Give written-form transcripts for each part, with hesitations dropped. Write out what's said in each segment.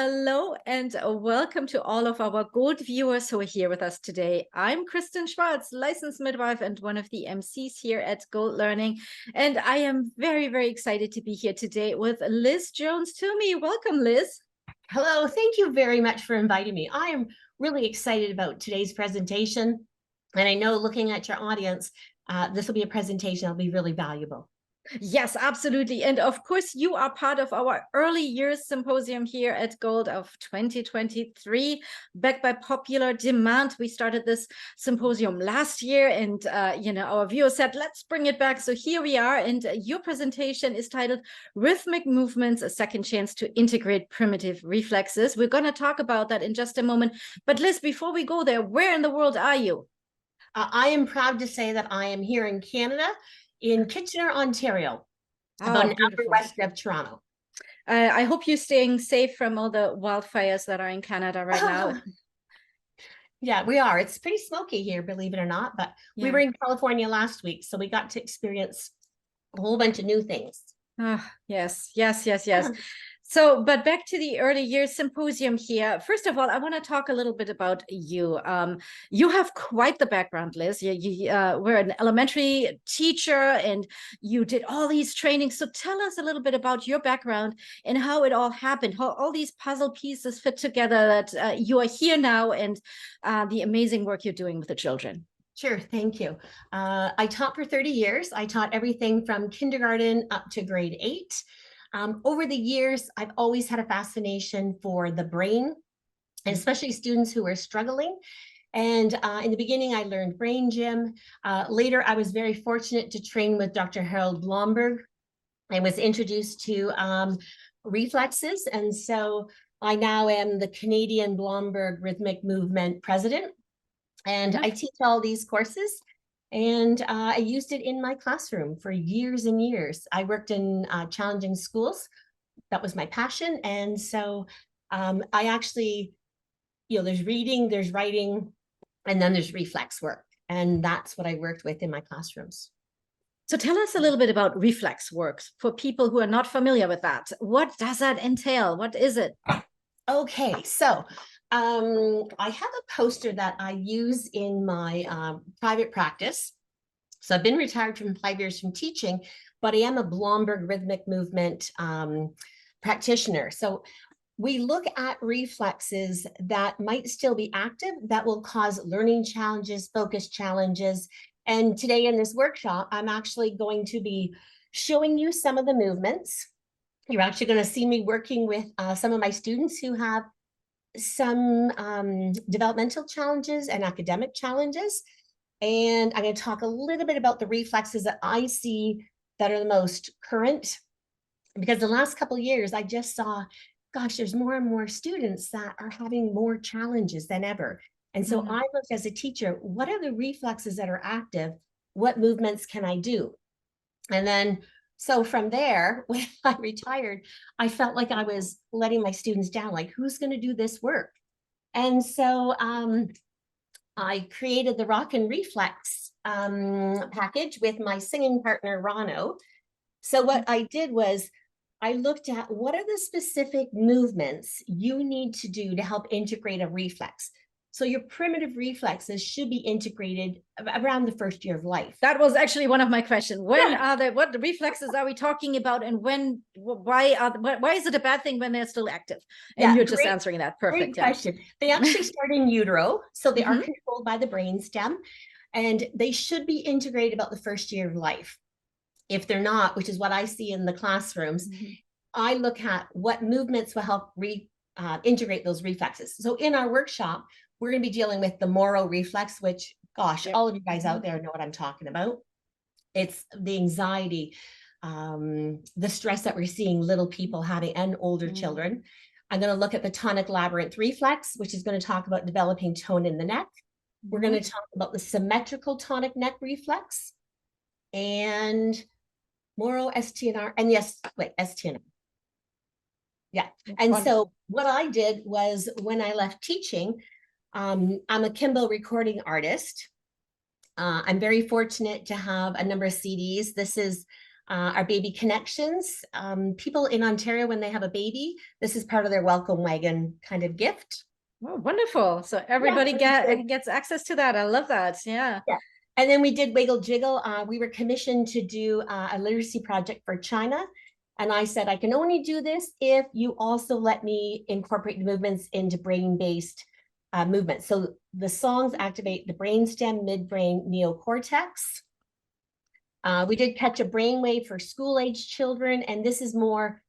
Hello and welcome to all of our Gold viewers who are here with us today. I'm Kristen Schwartz, licensed midwife and one of the MCs here at Gold Learning. And I am very, very excited to be here today with Liz Jones-Twomey. Welcome, Liz. Hello, thank you very much for inviting me. I am really excited about today's presentation. And I know looking at your audience, this will be a presentation that'll be really valuable. Yes, absolutely. And of course, you are part of our early years symposium here at Gold of 2023, backed by popular demand. We started this symposium last year and, our viewers said, let's bring it back. So here we are. And your presentation is titled Rhythmic Movements, a Second Chance to Integrate Primitive Reflexes. We're going to talk about that in just a moment. But Liz, before we go there, where in the world are you? I am proud to say that I am here in Canada, in Kitchener, Ontario, about an hour west of Toronto. I hope you're staying safe from all the wildfires that are in Canada right now. Yeah, we are. It's pretty smoky here, believe it or not, but we were in California last week, so we got to experience a whole bunch of new things. Yes. So, but back to the early years symposium here. First of all, I want to talk a little bit about you. You have quite the background, Liz. You were an elementary teacher and you did all these trainings. So tell us a little bit about your background and how it all happened, how all these puzzle pieces fit together that you are here now and the amazing work you're doing with the children. Sure, thank you. I taught for 30 years. I taught everything from kindergarten up to grade 8. Over the years, I've always had a fascination for the brain, and especially students who are struggling. And in the beginning, I learned brain gym. Later, I was very fortunate to train with Dr. Harold Blomberg. I was introduced to reflexes. And so I now am the Canadian Blomberg Rhythmic Movement president. And I teach all these courses. And I used it in my classroom for years and years. I worked in challenging schools. That was my passion. And so I actually, there's reading, there's writing, and then there's reflex work. And that's what I worked with in my classrooms. So tell us a little bit about reflex work for people who are not familiar with that. What does that entail? What is it? Okay, so I have a poster that I use in my private practice. So I've been retired from 5 years from teaching, but I am a Blomberg Rhythmic Movement practitioner. So we look at reflexes that might still be active that will cause learning challenges, focus challenges. And today in this workshop, I'm actually going to be showing you some of the movements. You're actually going to see me working with some of my students who have some developmental challenges and academic challenges. And I'm going to talk a little bit about the reflexes that I see that are the most current, because the last couple of years, I just saw, gosh, there's more and more students that are having more challenges than ever. And so I looked as a teacher, what are the reflexes that are active? What movements can I do? And then, so from there, when I retired, I felt like I was letting my students down, like, who's going to do this work? And so I created the Rock and Reflex package with my singing partner, Rano. So what I did was I looked at what are the specific movements you need to do to help integrate a reflex. So your primitive reflexes should be integrated around the first year of life. That was actually one of my questions. What reflexes are we talking about, and why is it a bad thing when they're still active? And you're just answering that. Perfect. Great question. They actually start in utero, so they are controlled by the brainstem, and they should be integrated about the first year of life. If they're not, which is what I see in the classrooms, I look at what movements will help integrate those reflexes. So in our workshop, we're going to be dealing with the Moro reflex, which, gosh, all of you guys out there know what I'm talking about. It's the anxiety, the stress that we're seeing little people having and older children. I'm going to look at the tonic labyrinth reflex, which is going to talk about developing tone in the neck. We're going to talk about the symmetrical tonic neck reflex and Moro, STNR, and STNR. Yeah. And so what I did was when I left teaching, I'm a Kimbo recording artist. I'm very fortunate to have a number of CDs. This is our baby connections. People in Ontario, when they have a baby, this is part of their welcome wagon kind of gift. Oh, wonderful. So everybody gets access to that. I love that. Yeah. Yeah. And then we did Wiggle Jiggle. We were commissioned to do a literacy project for China. And I said, I can only do this if you also let me incorporate the movements into brain-based movements. So the songs activate the brainstem, midbrain, neocortex. We did Catch a Brainwave for school-age children, and this is more,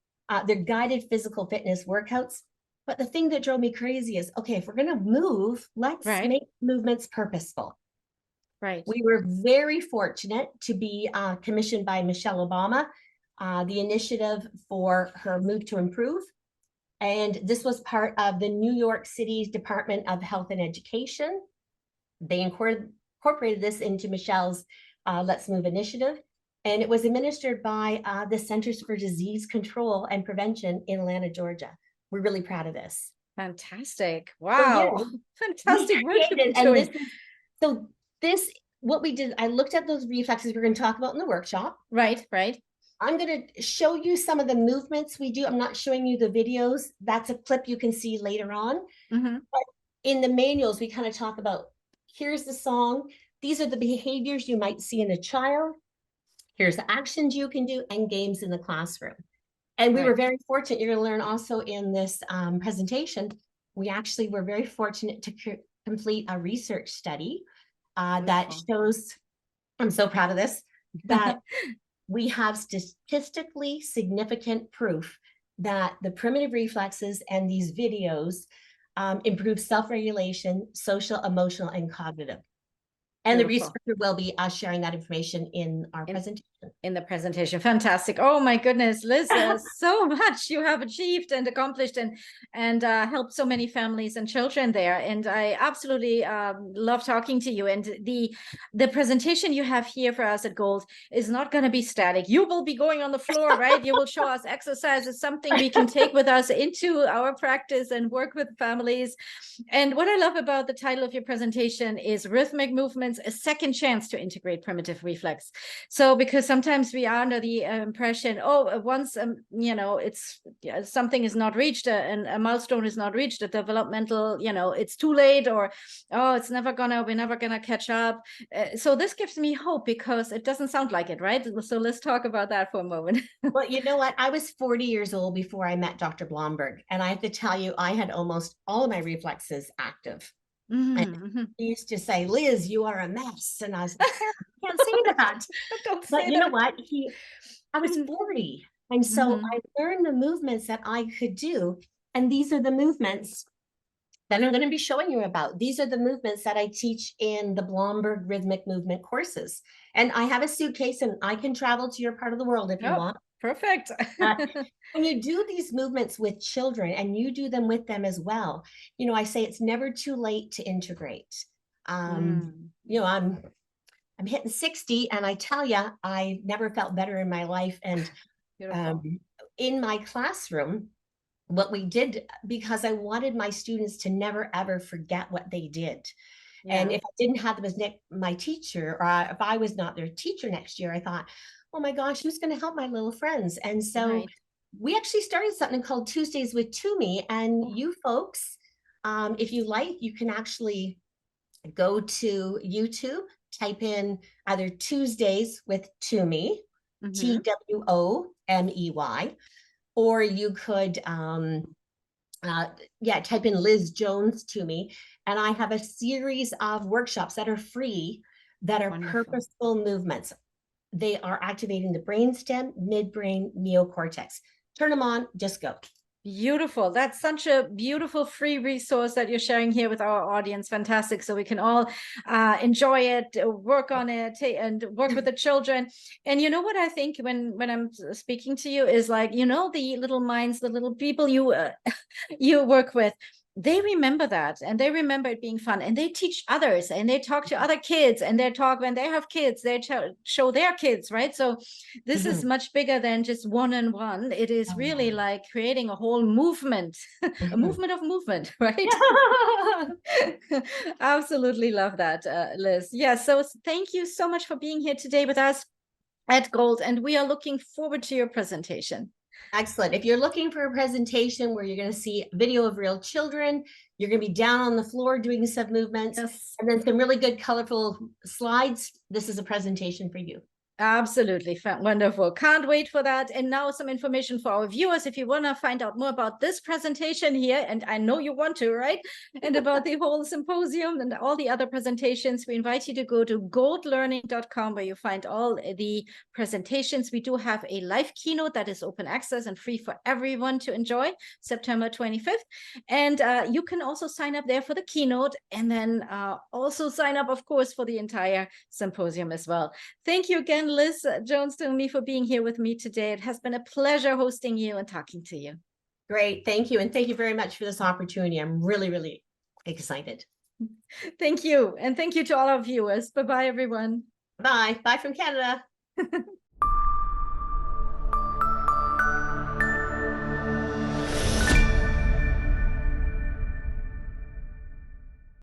they're guided physical fitness workouts. But the thing that drove me crazy is, okay, if we're gonna move, let's make movements purposeful. Right. We were very fortunate to be commissioned by Michelle Obama, the initiative for her Move to Improve. And this was part of the New York City's Department of Health and Education. They incorporated this into Michelle's Let's Move initiative. And it was administered by the Centers for Disease Control and Prevention in Atlanta, Georgia. We're really proud of this. Fantastic. Wow. So, fantastic work you've been doing. What we did, I looked at those reflexes we're going to talk about in the workshop. Right, right. I'm going to show you some of the movements we do. I'm not showing you the videos. That's a clip you can see later on. But in the manuals, we kind of talk about, here's the song. These are the behaviors you might see in a child. Here's the actions you can do and games in the classroom. And we were very fortunate. You're going to learn also in this presentation, we actually were very fortunate to complete a research study that shows, I'm so proud of this, that we have statistically significant proof that the primitive reflexes and these videos improve self-regulation, social, emotional, and cognitive. And the researcher will be sharing that information in our presentation. In the presentation. Fantastic. Oh my goodness, Liz, so much you have achieved and accomplished and helped so many families and children there. And I absolutely love talking to you. And the presentation you have here for us at Gold is not going to be static. You will be going on the floor, right? You will show us exercises, something we can take with us into our practice and work with families. And what I love about the title of your presentation is Rhythmic Movements, a Second Chance to Integrate Primitive Reflex. So because sometimes we are under the impression, oh, once you know, it's something is not reached, and a milestone is not reached, a developmental, you know, it's too late, or oh, we're never gonna catch up. So this gives me hope because it doesn't sound like it, right? So let's talk about that for a moment. Well, you know what? I was 40 years old before I met Dr. Blomberg, and I have to tell you, I had almost all of my reflexes active. And he used to say, Liz, you are a mess. And I was like, I can't say that. But you know what? I was 40. And so I learned the movements that I could do. And these are the movements that I'm going to be showing you about. These are the movements that I teach in the Blomberg Rhythmic Movement courses. And I have a suitcase and I can travel to your part of the world if you want. Perfect. When you do these movements with children and you do them with them as well, you know, I say it's never too late to integrate. You know, I'm hitting 60 and I tell you, I never felt better in my life. And in my classroom, what we did, because I wanted my students to never, ever forget what they did. And if I didn't have them as my teacher, or if I was not their teacher next year, I thought, oh my gosh, who's going to help my little friends? And so we actually started something called Tuesdays with Twomey. And you folks, if you like, you can actually go to YouTube, type in either Tuesdays with Twomey, Twomey, or you could type in Liz Jones-Twomey, and I have a series of workshops that are free, that are purposeful movements. They are activating the brainstem, midbrain, neocortex. Turn them on, just go. Beautiful. That's such a beautiful free resource that you're sharing here with our audience. Fantastic. So we can all enjoy it, work on it, and work with the children. And you know what I think when I'm speaking to you is like, you know, the little minds, the little people you you work with, they remember that, and they remember it being fun, and they teach others, and they talk to other kids, and they talk when they have kids, they show their kids, right? So this is much bigger than just one-on-one. It is really like creating a whole movement, a movement of movement, right? Absolutely love that, Liz. Yeah, so thank you so much for being here today with us. at Gold, and we are looking forward to your presentation. Excellent. If you're looking for a presentation where you're going to see a video of real children, you're going to be down on the floor doing some movements, Yes. and then some really good colorful slides, this is a presentation for you. Absolutely. Wonderful. Can't wait for that. And now some information for our viewers. If you want to find out more about this presentation here, and I know you want to, right? And about the whole symposium and all the other presentations, we invite you to go to goldlearning.com, where you find all the presentations. We do have a live keynote that is open access and free for everyone to enjoy, September 25th. And you can also sign up there for the keynote, and then also sign up, of course, for the entire symposium as well. Thank you again, Liz Jones-Twomey, for being here with me today. It has been a pleasure hosting you and talking to you. Great. Thank you. And thank you very much for this opportunity. I'm really, really excited. Thank you. And thank you to all our viewers. Bye-bye, everyone. Bye. Bye from Canada.